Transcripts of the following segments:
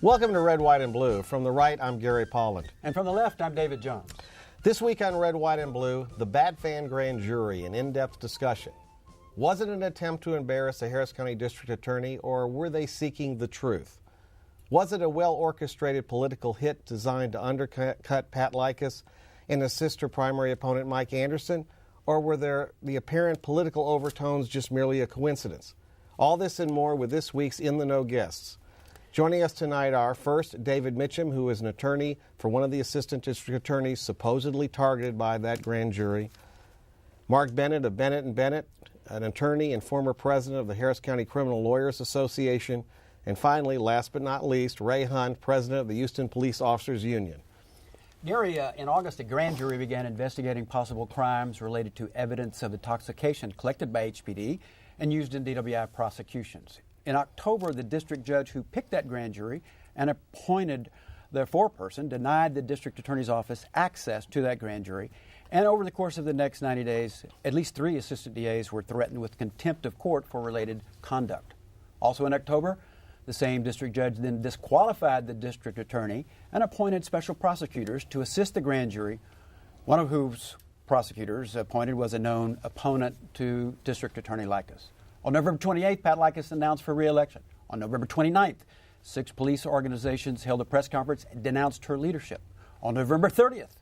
Welcome to Red, White, and Blue. From the right, I'm Gary Polland. And from the left, I'm David Jones. This week on Red, White, and Blue, the Bat Fan Grand Jury, an in-depth discussion. Was it an attempt to embarrass the Harris County District Attorney, or were they seeking the truth? Was it a well-orchestrated political hit designed to undercut Pat Likas and assist her primary opponent, Mike Anderson, or were there the apparent political overtones just merely a coincidence? All this and more with this week's In the Know guests. Joining us tonight are, first, David Mitcham, who is an attorney for one of the assistant district attorneys supposedly targeted by that grand jury. Mark Bennett of Bennett and Bennett, an attorney and former president of the Harris County Criminal Lawyers Association. And finally, last but not least, Ray Hunt, president of the Houston Police Officers Union. Gary, in August, a grand jury began investigating possible crimes related to evidence of intoxication collected by HPD and used in DWI prosecutions. In October, the district judge who picked that grand jury and appointed the foreperson denied the district attorney's office access to that grand jury. And over the course of the next 90 days, at least 3 assistant DAs were threatened with contempt of court for related conduct. Also in October, the same district judge then disqualified the district attorney and appointed special prosecutors to assist the grand jury, one of whose prosecutors appointed was a known opponent to District Attorney Likas. On November 28th, Pat Likas announced for re-election. On November 29th, 6 police organizations held a press conference and denounced her leadership. On November 30th,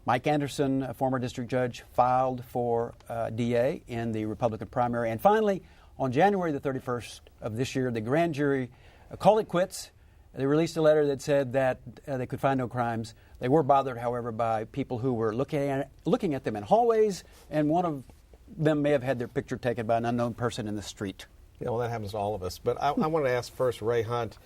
Mike Anderson, a former district judge, filed for DA in the Republican primary. And finally, on January the 31st of this year, the grand jury called it quits. They released a letter that said that they could find no crimes. They were bothered, however, by people who were looking at them in hallways, and one of them may have had their picture taken by an unknown person in the street. Yeah, well, that happens to all of us. But I want to ask first Ray Hunt.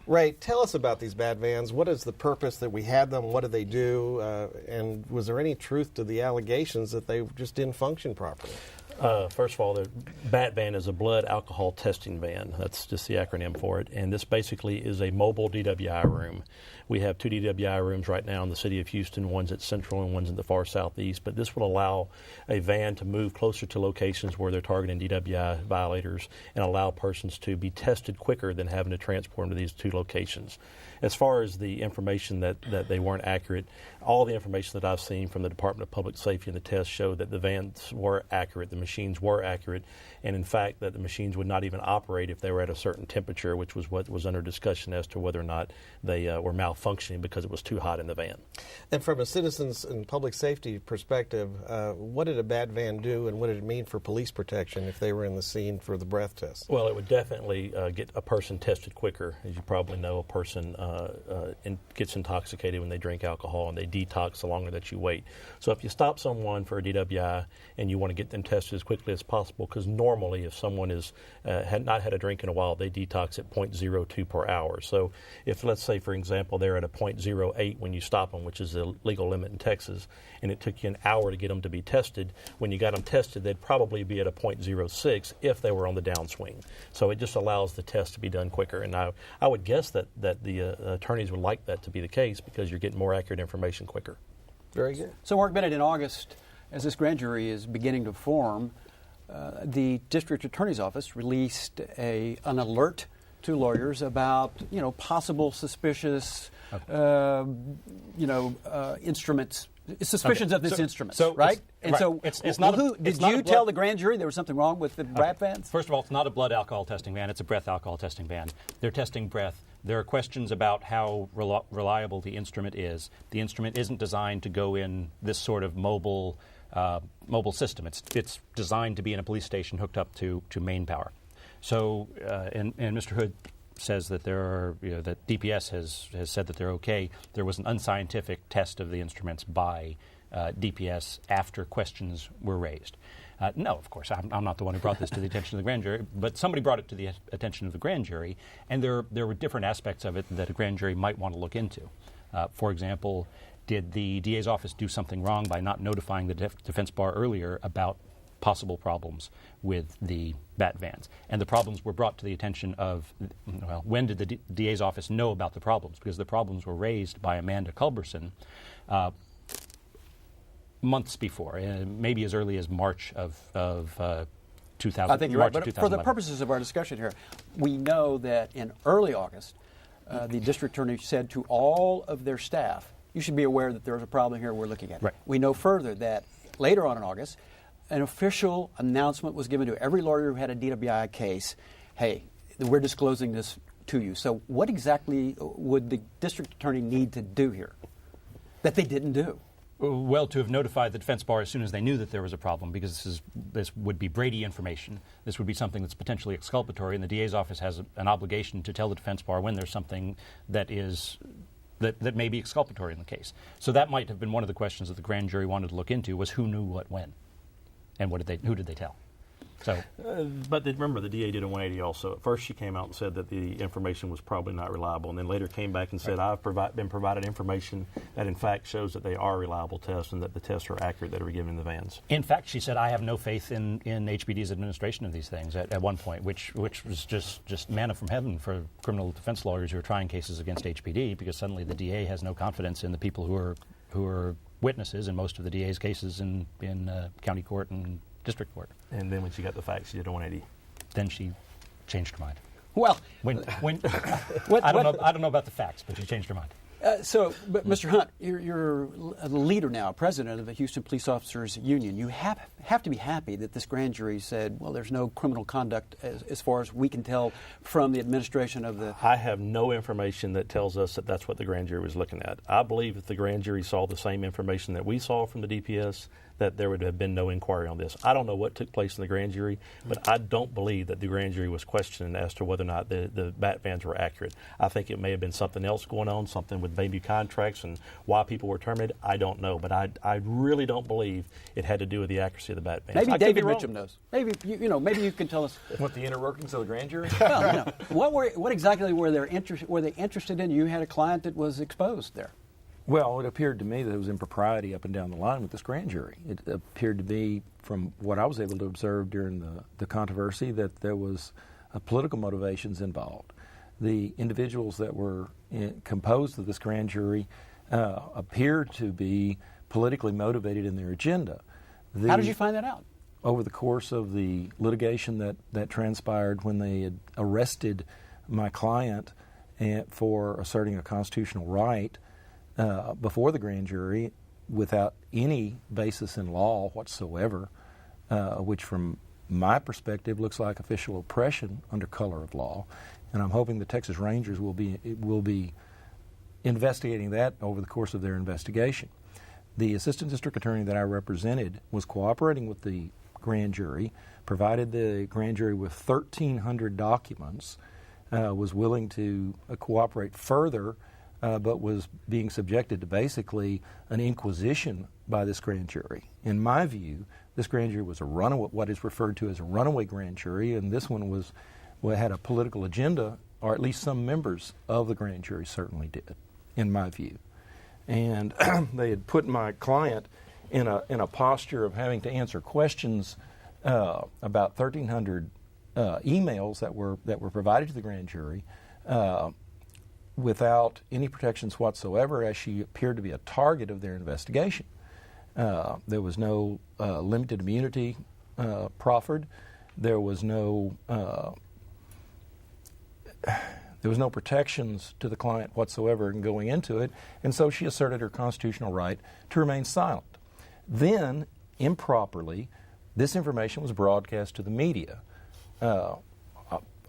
Ray, tell us about these bad vans. What is the purpose that we had them? What do they do? And was there any truth to the allegations that they just didn't function properly? First of all, the BAT van is a blood alcohol testing van. That's just the acronym for it. And this basically is a mobile DWI room. We have 2 DWI rooms right now in the city of Houston. One's at Central and one's in the far southeast. But this will allow a van to move closer to locations where they're targeting DWI violators and allow persons to be tested quicker than having to transport them to these 2 locations. As far as the information that they weren't accurate, all the information that I've seen from the Department of Public Safety and the tests show that the vans were accurate, the machines were accurate, and in fact that the machines would not even operate if they were at a certain temperature, which was what was under discussion as to whether or not they were malfunctioning because it was too hot in the van. And from a citizens and public safety perspective, what did a bad van do, and what did it mean for police protection if they were in the scene for the breath test? Well, it would definitely get a person tested quicker. As you probably know, a person gets intoxicated when they drink alcohol, and they detox the longer that you wait. So if you stop someone for a DWI and you want to get them tested as quickly as possible, because normally if someone is had not had a drink in a while, they detox at 0.02 per hour. So if, let's say, for example, they're at a 0.08 when you stop them, which is the legal limit in Texas, and it took you an hour to get them to be tested, when you got them tested, they'd probably be at a 0.06 if they were on the downswing. So it just allows the test to be done quicker. And I would guess that the attorneys would like that to be the case because you're getting more accurate information quicker. Very good. So, Mark Bennett, in August, as this grand jury is beginning to form, the district attorney's office released an alert to lawyers about, possible suspicious, instruments, suspicions of this instrument, so right? It's not. Did you tell the grand jury there was something wrong with the BAT vans? First of all, it's not a blood alcohol testing van. It's a breath alcohol testing van. They're testing breath. There are questions about how reliable the instrument is. The instrument isn't designed to go in this sort of mobile system. It's designed to be in a police station hooked up to main power. So, and Mr. Hood says that that DPS has said that they're okay. There was an unscientific test of the instruments by DPS after questions were raised. No, of course, I'm not the one who brought this to the attention of the grand jury, but somebody brought it to the attention of the grand jury, and there were different aspects of it that a grand jury might want to look into. For example, did the DA's office do something wrong by not notifying the defense bar earlier about possible problems with the BAT vans? And the problems were brought to the attention of, when did the DA's office know about the problems? Because the problems were raised by Amanda Culberson months before, maybe as early as March of 2000. I think you're right, but for the purposes of our discussion here, we know that in early August, the district attorney said to all of their staff, you should be aware that there's a problem here, we're looking at it. Right. We know further that later on in August, an official announcement was given to every lawyer who had a DWI case, hey, we're disclosing this to you. So what exactly would the district attorney need to do here that they didn't do? Well, to have notified the defense bar as soon as they knew that there was a problem, because this would be Brady information. This would be something that's potentially exculpatory, and the DA's office has an obligation to tell the defense bar when there's something that may be exculpatory in the case. So that might have been one of the questions that the grand jury wanted to look into, was who knew what when, and who did they tell? So, but remember, the DA did a 180 also. At first, she came out and said that the information was probably not reliable, and then later came back and said, I've been provided information that in fact shows that they are reliable tests and that the tests are accurate that are given in the vans. in fact, she said, I have no faith in HPD's administration of these things at one point, which was just manna from heaven for criminal defense lawyers who are trying cases against HPD, because suddenly the DA has no confidence in the people who are witnesses in most of the DA's cases in county court and district court. And then when she got the facts, she did a 180. Then she changed her mind. Well, When I don't know about the facts, but she changed her mind. But Mr. Hunt, you're a leader now, president of the Houston Police Officers Union. You have to be happy that this grand jury said, well, there's no criminal conduct as far as we can tell from the administration of the... I have no information that tells us that that's what the grand jury was looking at. I believe if the grand jury saw the same information that we saw from the DPS, that there would have been no inquiry on this. I don't know what took place in the grand jury, but I don't believe that the grand jury was questioning as to whether or not the bat vans were accurate. I think it may have been something else going on, something with maybe contracts and why people were terminated. I don't know, but I really don't believe it had to do with the accuracy of the bat vans. Maybe David Mitcham knows. Maybe maybe you can tell us. What, the inner workings of the grand jury? Well, what exactly were they interested in? You had a client that was exposed there. Well, it appeared to me that there was impropriety up and down the line with this grand jury. It appeared to be, from what I was able to observe during the controversy, that there was political motivations involved. The individuals that were composed of this grand jury appeared to be politically motivated in their agenda. How did you find that out? Over the course of the litigation that transpired when they had arrested my client for asserting a constitutional right before the grand jury without any basis in law whatsoever, which from my perspective looks like official oppression under color of law. And I'm hoping the Texas Rangers will be investigating that over the course of their investigation. The assistant district attorney that I represented was cooperating with the grand jury, provided the grand jury with 1,300 documents, was willing to cooperate further, but was being subjected to basically an inquisition by this grand jury. In my view, this grand jury was what is referred to as a runaway grand jury, and this one had a political agenda, or at least some members of the grand jury certainly did, in my view. And they had put my client in a posture of having to answer questions about 1,300 emails that were provided to the grand jury without any protections whatsoever, as she appeared to be a target of their investigation. There was no limited immunity proffered. There was no protections to the client whatsoever in going into it, and so she asserted her constitutional right to remain silent. Then, improperly, this information was broadcast to the media,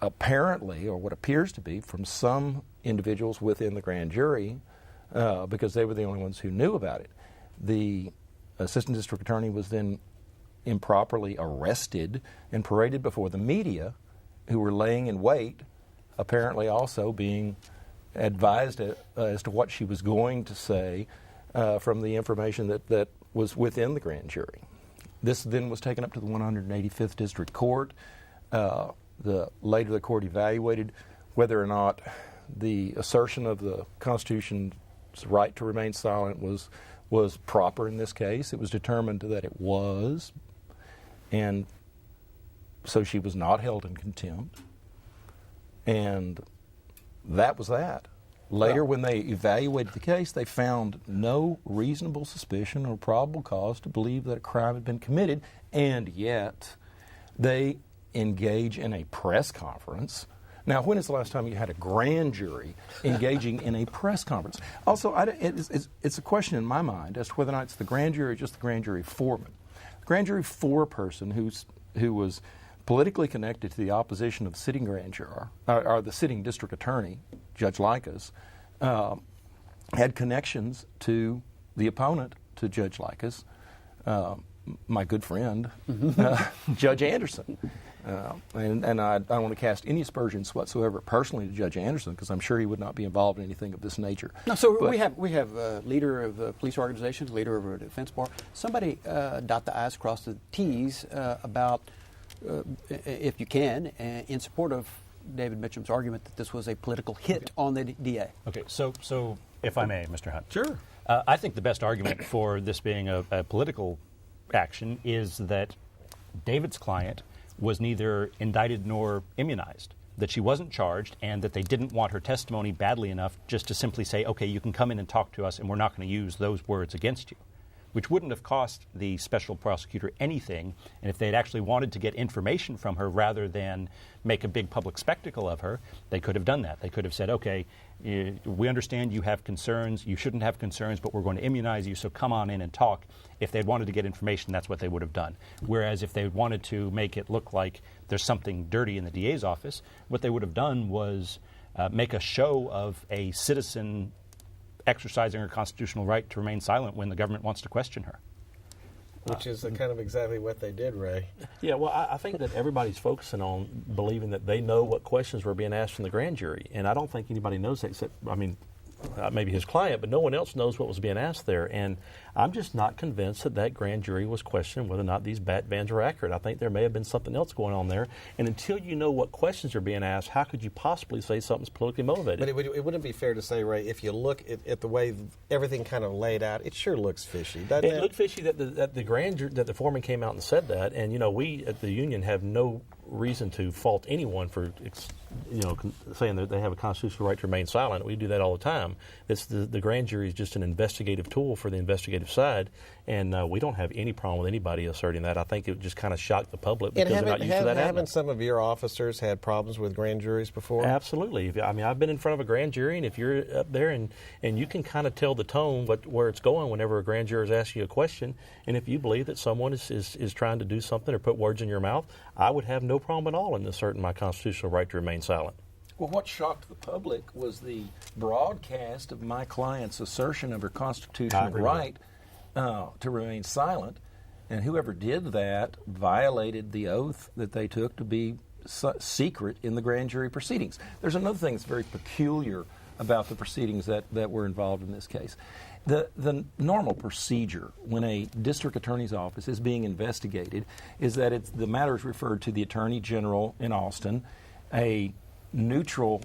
apparently, or what appears to be, from some individuals within the grand jury, because they were the only ones who knew about it. The assistant district attorney was then improperly arrested and paraded before the media, who were laying in wait, apparently also being advised as to what she was going to say from the information that was within the grand jury. This then was taken up to the 185th District Court. Later the court evaluated whether or not the assertion of the Constitution's right to remain silent was proper in this case. It was determined that it was, and so she was not held in contempt. And that was that. Later, when they evaluated the case, they found no reasonable suspicion or probable cause to believe that a crime had been committed, and yet they engage in a press conference Now, when is the last time you had a grand jury engaging in a press conference? Also, it's a question in my mind as to whether or not it's the grand jury or just the grand jury foreman. The grand jury foreperson who was politically connected to the opposition of the sitting grand juror, or the sitting district attorney, Judge Likas, had connections to the opponent to Judge Likas, my good friend, Judge Anderson. And I don't want to cast any aspersions whatsoever personally to Judge Anderson, because I'm sure he would not be involved in anything of this nature. No, so we have a leader of a police organization, leader of a defense bar. Somebody dot the I's, cross the T's about, if you can, in support of David Mitcham's argument that this was a political hit on the DA. Okay, so if I may, Mr. Hunt. Sure. I think the best argument for this being a political action is that David's client was neither indicted nor immunized, that she wasn't charged, and that they didn't want her testimony badly enough just to simply say, okay, you can come in and talk to us, and we're not going to use those words against you, which wouldn't have cost the special prosecutor anything. And if they had actually wanted to get information from her rather than make a big public spectacle of her, they could have done that. They could have said, okay, we understand you have concerns, you shouldn't have concerns, but we're going to immunize you, so come on in and talk. If they'd wanted to get information, that's what they would have done. Whereas if they wanted to make it look like there's something dirty in the DA's office, what they would have done was make a show of a citizen exercising her constitutional right to remain silent when the government wants to question her. Which is kind of exactly what they did, Ray. Yeah, well, I think that everybody's focusing on believing that they know what questions were being asked from the grand jury, and I don't think anybody knows that except, maybe his client, but no one else knows what was being asked there. And I'm just not convinced that grand jury was questioning whether or not these bat bans are accurate. I think there may have been something else going on there. And until you know what questions are being asked, how could you possibly say something's politically motivated? But it wouldn't be fair to say, Ray, if you look at the way everything kind of laid out, it sure looks fishy. It looked fishy that the grand jury, that the foreman came out and said that. And, we at the union have no reason to fault anyone for saying that they have a constitutional right to remain silent. We do that all the time. The grand jury is just an investigative tool for the investigative side, and we don't have any problem with anybody asserting that. I think it just kind of shocked the public because they're not used to that happening. Haven't some of your officers had problems with grand juries before? Absolutely. I've been in front of a grand jury, and if you're up there and you can kind of tell the tone where it's going whenever a grand juror is asking you a question, and if you believe that someone is trying to do something or put words in your mouth, I would have no problem at all in asserting my constitutional right to remain silent. Well, what shocked the public was the broadcast of my client's assertion of her constitutional right to remain silent, and whoever did that violated the oath that they took to be secret in the grand jury proceedings. There's another thing that's very peculiar about the proceedings that were involved in this case. The normal procedure when a district attorney's office is being investigated is that the matter is referred to the Attorney General in Austin, a neutral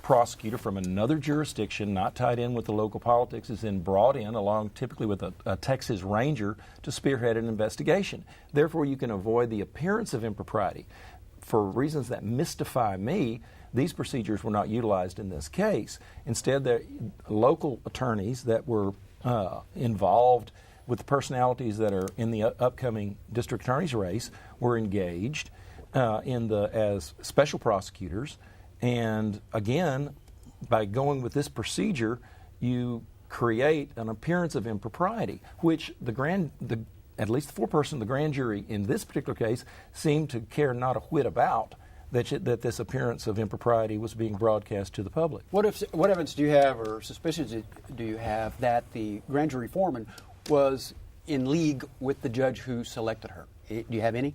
prosecutor from another jurisdiction not tied in with the local politics is then brought in along typically with a Texas Ranger to spearhead an investigation. Therefore, you can avoid the appearance of impropriety. For reasons that mystify me, these procedures were not utilized in this case. Instead, the local attorneys that were involved with the personalities that are in the upcoming district attorney's race were engaged as special prosecutors. And again, by going with this procedure, you create an appearance of impropriety, which at least the foreperson of the grand jury in this particular case seemed to care not a whit about. That this appearance of impropriety was being broadcast to the public. What evidence do you have, or suspicions do you have, that the grand jury foreman was in league with the judge who selected her? Do you have any?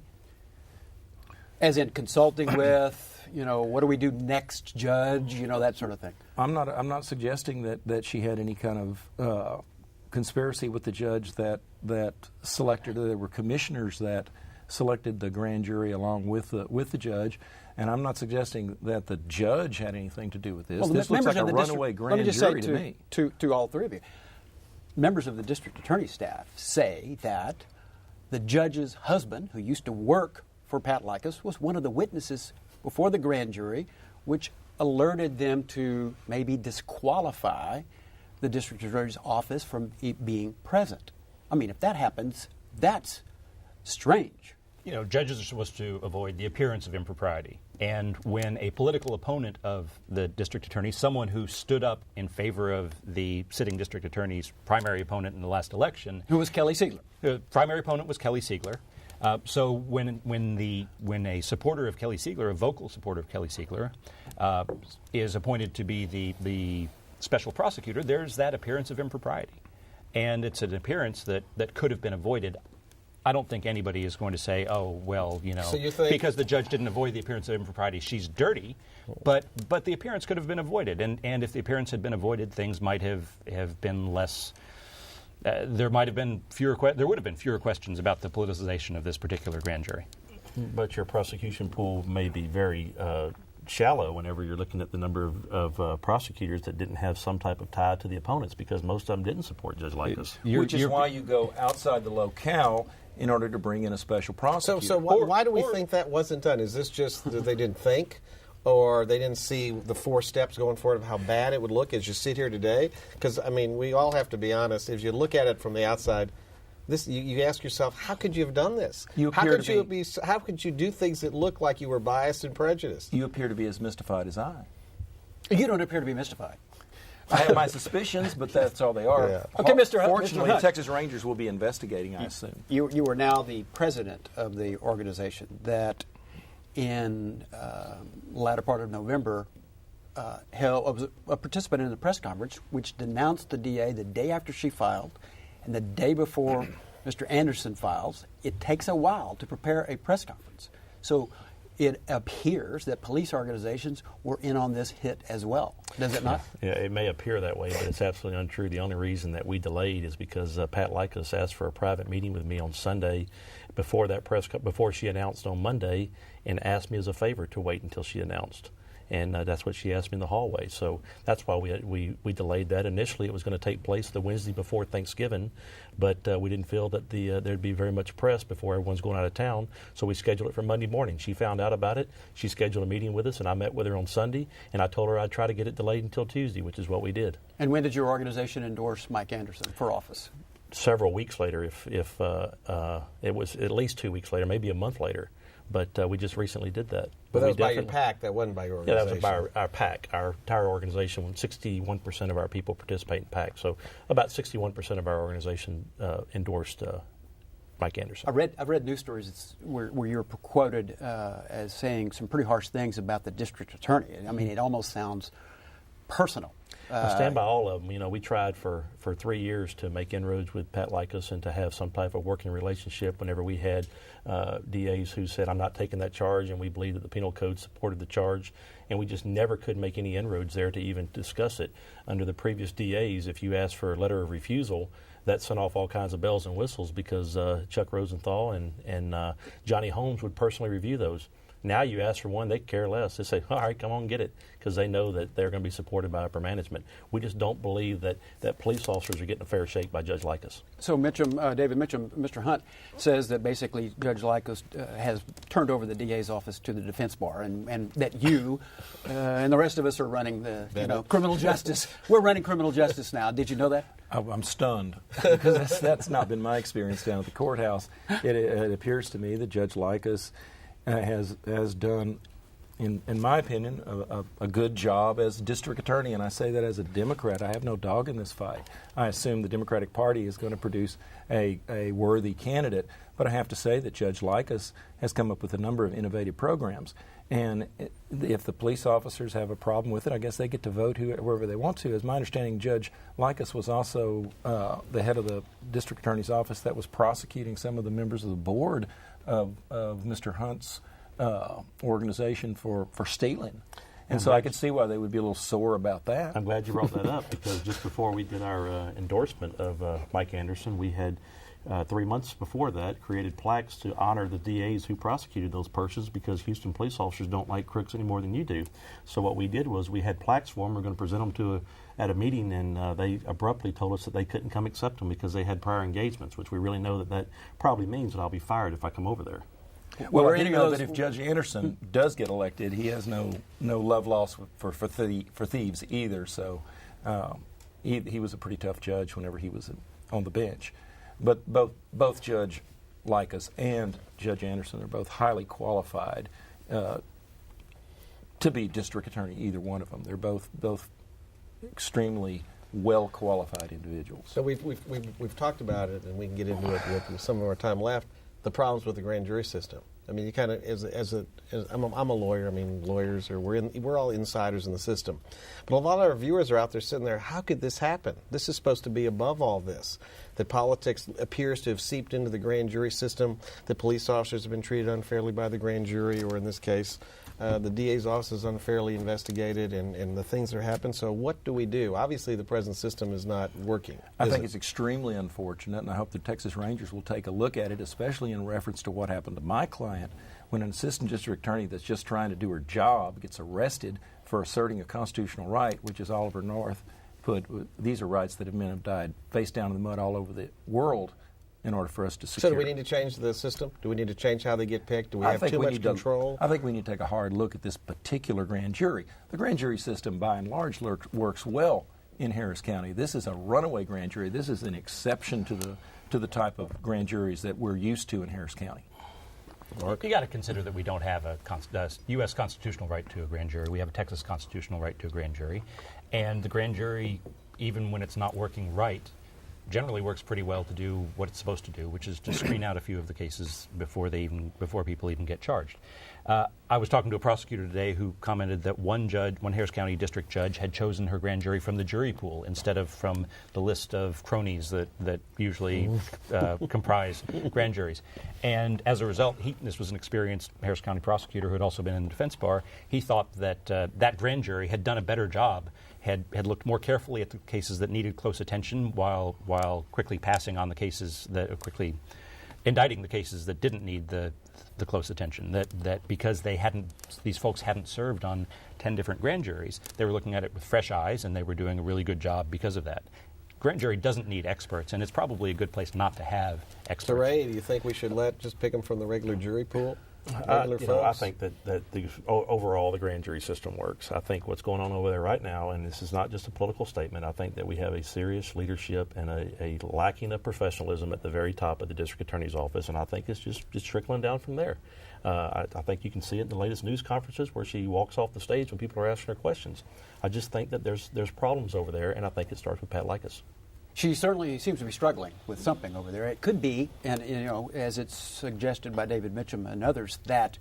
As in consulting with, what do we do next, judge? That sort of thing. I'm not suggesting that she had any kind of conspiracy with the judge that selected her. There were commissioners that selected the grand jury along with the judge. And I'm not suggesting that the judge had anything to do with this. Well, this looks like a runaway grand jury to me. To all three of you, members of the district attorney staff say that the judge's husband, who used to work for Pat Likas, was one of the witnesses before the grand jury, which alerted them to maybe disqualify the district attorney's office from being present. If that happens, that's strange. Judges are supposed to avoid the appearance of impropriety. And when a political opponent of the district attorney, someone who stood up in favor of the sitting district attorney's primary opponent in the last election, Who was Kelly Siegler? the primary opponent was Kelly Siegler. So when a supporter of Kelly Siegler, a vocal supporter of Kelly Siegler, is appointed to be the special prosecutor, there's that appearance of impropriety. And it's an appearance that could have been avoided. I don't think anybody is going to say, oh, well, So you think because the judge didn't avoid the appearance of impropriety, she's dirty. But the appearance could have been avoided. And if the appearance had been avoided, things might have been less. There might have been there would have been fewer questions about the politicization of this particular grand jury. But your prosecution pool may be very shallow whenever you're looking at the number of prosecutors that didn't have some type of tie to the opponents, because most of them didn't support Judge Likas. Which is why you go outside the locale in order to bring in a special prosecutor. So why do we think that wasn't done? Is this just that they didn't think, or they didn't see the 4 steps going forward of how bad it would look as you sit here today? Because, I mean, we all have to be honest. If you look at it from the outside, you ask yourself, how could you have done this? How could you do things that look like you were biased and prejudiced? You appear to be as mystified as I. You don't appear to be mystified. I have my suspicions, but that's all they are. Yeah. Okay, Mr. Hunt. Fortunately, Mr. Hunt. Texas Rangers will be investigating, I assume. You are now the president of the organization that in latter part of November was a participant in the press conference which denounced the DA the day after she filed and the day before Mr. Anderson files. It takes a while to prepare a press conference. So it appears that police organizations were in on this hit as well. Does it not? Yeah, it may appear that way, but it's absolutely untrue. The only reason that we delayed is because Pat Likas asked for a private meeting with me on Sunday before she announced on Monday, and asked me as a favor to wait until she announced. And that's what she asked me in the hallway. So that's why we delayed that. Initially, it was going to take place the Wednesday before Thanksgiving, but we didn't feel that there'd be very much press before everyone's going out of town. So we scheduled it for Monday morning. She found out about it. She scheduled a meeting with us, and I met with her on Sunday, and I told her I'd try to get it delayed until Tuesday, which is what we did. And when did your organization endorse Mike Anderson for office? Several weeks later, if it was at least 2 weeks later, maybe a month later. But we just recently did that. But that was by your PAC, that wasn't by your organization. Yeah, that was by our PAC, our entire organization. 61% of our people participate in PAC. So about 61% of our organization endorsed Mike Anderson. I've read news stories where you're quoted as saying some pretty harsh things about the district attorney. I mean, it almost sounds personal. I stand by all of them. You know, we tried for 3 years to make inroads with Pat Likas and to have some type of working relationship whenever we had DAs who said, I'm not taking that charge, and we believe that the penal code supported the charge, and we just never could make any inroads there to even discuss it. Under the previous DAs, if you asked for a letter of refusal, that sent off all kinds of bells and whistles because Chuck Rosenthal and Johnny Holmes would personally review those. Now you ask for one, they care less. They say, all right, come on, get it, because they know that they're going to be supported by upper management. We just don't believe that police officers are getting a fair shake by Judge Likas. So David Mitcham, Mr. Hunt says that basically Judge Likas has turned over the DA's office to the defense bar, and that you and the rest of us are running the criminal justice. We're running criminal justice now. Did you know that? I'm stunned because that's not been my experience down at the courthouse. It appears to me that Judge Likas has done, in my opinion, a good job as district attorney, and I say that as a Democrat. I have no dog in this fight. I assume the Democratic Party is going to produce a worthy candidate, but I have to say that Judge Likas has come up with a number of innovative programs, and if the police officers have a problem with it, I guess they get to vote whoever they want to. As my understanding, Judge Likas was also the head of the district attorney's office that was prosecuting some of the members of the board of Mr. Hunt's organization for stealing. And so I could see why they would be a little sore about that. I'm glad you brought that up because just before we did our endorsement of Mike Anderson, we had 3 months before that created plaques to honor the DAs who prosecuted those persons because Houston police officers don't like crooks any more than you do. So what we did was we had plaques for them. We're going to present them at a meeting, and they abruptly told us that they couldn't come accept them because they had prior engagements, which we really know that probably means that I'll be fired if I come over there. Well, I do know that if Judge Anderson does get elected, he has no love lost for thieves either. So he was a pretty tough judge whenever he was on the bench. But both Judge Likas and Judge Anderson are both highly qualified to be district attorney, either one of them. They're both extremely well-qualified individuals. So we've talked about it, and we can get into it with some of our time left, the problems with the grand jury system. I mean, you kind of, I'm a lawyer. I mean, lawyers we're all insiders in the system, but a lot of our viewers are out there sitting there. How could this happen? This is supposed to be above all this. That politics appears to have seeped into the grand jury system. That police officers have been treated unfairly by the grand jury, or in this case, the DA's office is unfairly investigated, and the things that happen. So what do we do? Obviously, the present system is not working. I think it's extremely unfortunate, and I hope the Texas Rangers will take a look at it, especially in reference to what happened to my client when an assistant district attorney that's just trying to do her job gets arrested for asserting a constitutional right, which is Oliver North put. These are rights that men have died face down in the mud all over the world in order for us to secure. So do we need to change the system? Do we need to change how they get picked? Do we have too much control? I think we need to take a hard look at this particular grand jury. The grand jury system, by and large, works well in Harris County. This is a runaway grand jury. This is an exception to the type of grand juries that we're used to in Harris County. Mark? You got to consider that we don't have a U.S. constitutional right to a grand jury. We have a Texas constitutional right to a grand jury. And the grand jury, even when it's not working right, generally works pretty well to do what it's supposed to do, which is to screen out a few of the cases before people even get charged. I was talking to a prosecutor today who commented that one Harris County district judge had chosen her grand jury from the jury pool instead of from the list of cronies that usually comprise grand juries. And as a result, this was an experienced Harris County prosecutor who had also been in the defense bar. He thought that that grand jury had done a better job, had looked more carefully at the cases that needed close attention while quickly passing on the cases quickly indicting the cases that didn't need the close attention. That because these folks hadn't served on 10 different grand juries, they were looking at it with fresh eyes, and they were doing a really good job because of that. Grand jury doesn't need experts, and it's probably a good place not to have experts. So, Ray, do you think we should just pick them from the regular jury pool? I think that overall the grand jury system works. I think what's going on over there right now, and this is not just a political statement, I think that we have a serious leadership and a lacking of professionalism at the very top of the district attorney's office, and I think it's just trickling down from there. I think you can see it in the latest news conferences where she walks off the stage when people are asking her questions. I just think that there's problems over there, and I think it starts with Pat Likas. She certainly seems to be struggling with something over there. It could be, and as it's suggested by David Mitcham and others, that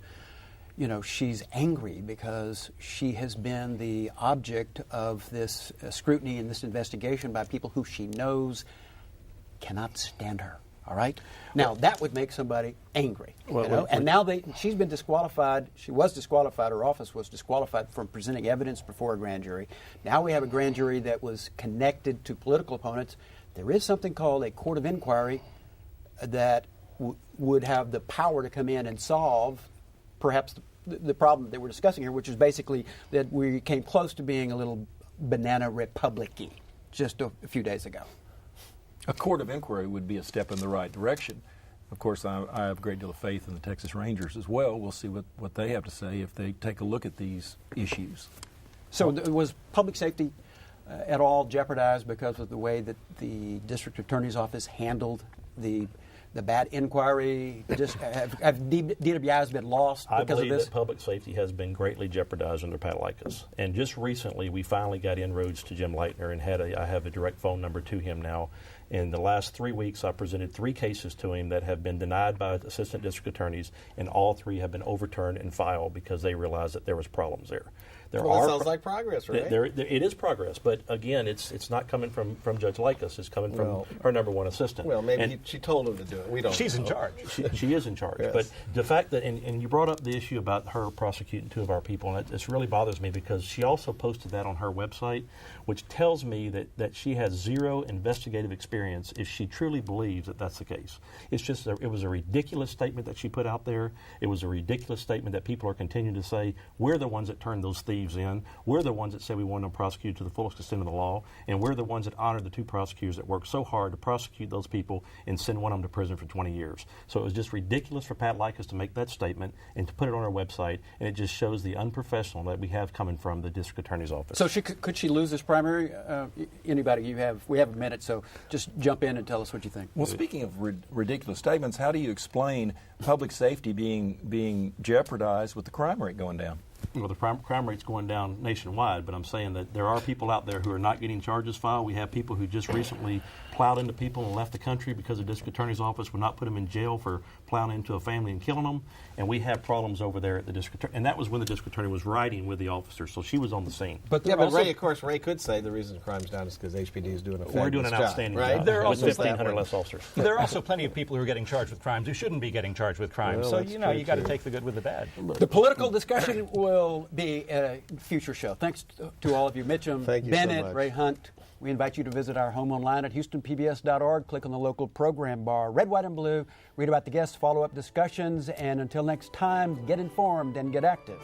she's angry because she has been the object of this scrutiny and this investigation by people who she knows cannot stand her. All right. Now that would make somebody angry, and now she's been disqualified. She was disqualified. Her office was disqualified from presenting evidence before a grand jury. Now we have a grand jury that was connected to political opponents. There is something called a court of inquiry that would have the power to come in and solve, perhaps the problem that we're discussing here, which is basically that we came close to being a little banana republic-y just a few days ago. A court of inquiry would be a step in the right direction. Of course, I have a great deal of faith in the Texas Rangers as well. We'll see what they have to say if they take a look at these issues. So was public safety at all jeopardized because of the way that the district attorney's office handled the bad inquiry? Have DWIs been lost because of this? I believe that public safety has been greatly jeopardized under Pat Likas. And just recently, we finally got inroads to Jim Leitner, and I have a direct phone number to him now. In the last 3 weeks, I presented 3 cases to him that have been denied by assistant district attorneys, and all 3 have been overturned and filed because they realized that there was problems there. That sounds like progress, right? It is progress, but again, it's not coming from Judge Likas. It's coming from her number one assistant. Well, maybe she told him to do it. We don't. She's in charge. She is in charge. Yes. But the fact that, and you brought up the issue about her prosecuting 2 of our people, and it really bothers me because she also posted that on her website, which tells me that she has 0 investigative experience if she truly believes that that's the case. It's just it was a ridiculous statement that she put out there. It was a ridiculous statement that people are continuing to say, we're the ones that turned those thieves in. We're the ones that say we want them prosecuted to the fullest extent of the law, and we're the ones that honor the 2 prosecutors that worked so hard to prosecute those people and send one of them to prison for 20 years. So it was just ridiculous for Pat Likas to make that statement and to put it on her website, and it just shows the unprofessional that we have coming from the district attorney's office. So could she lose this primary? Anybody we have a minute, so just jump in and tell us what you think. Well, speaking of ridiculous statements, how do you explain public safety being jeopardized with the crime rate going down? well, the crime rate's going down nationwide, but I'm saying that there are people out there who are not getting charges filed. We have people who just recently plowed into people and left the country because the district attorney's office would not put them in jail for plowing into a family and killing them. And we have problems over there at the district attorney. And that was when the district attorney was riding with the officer, so she was on the scene. But Ray, of course, Ray could say the reason crime's down is because HPD is doing a fabulous We're doing an outstanding job. Right? job. There are with also 1,500 less officers. There are also plenty of people who are getting charged with crimes who shouldn't be getting charged with crimes. Well, so, that's you know, true, you got to too. take the good with the bad. The political discussion will be a future show. Thanks to all of you. Mitcham, Thank you so Bennett, much. Ray Hunt. We invite you to visit our home online at HoustonPBS.org. Click on the local program bar, Red, White, and Blue. Read about the guests, follow-up discussions, and until next time, get informed and get active.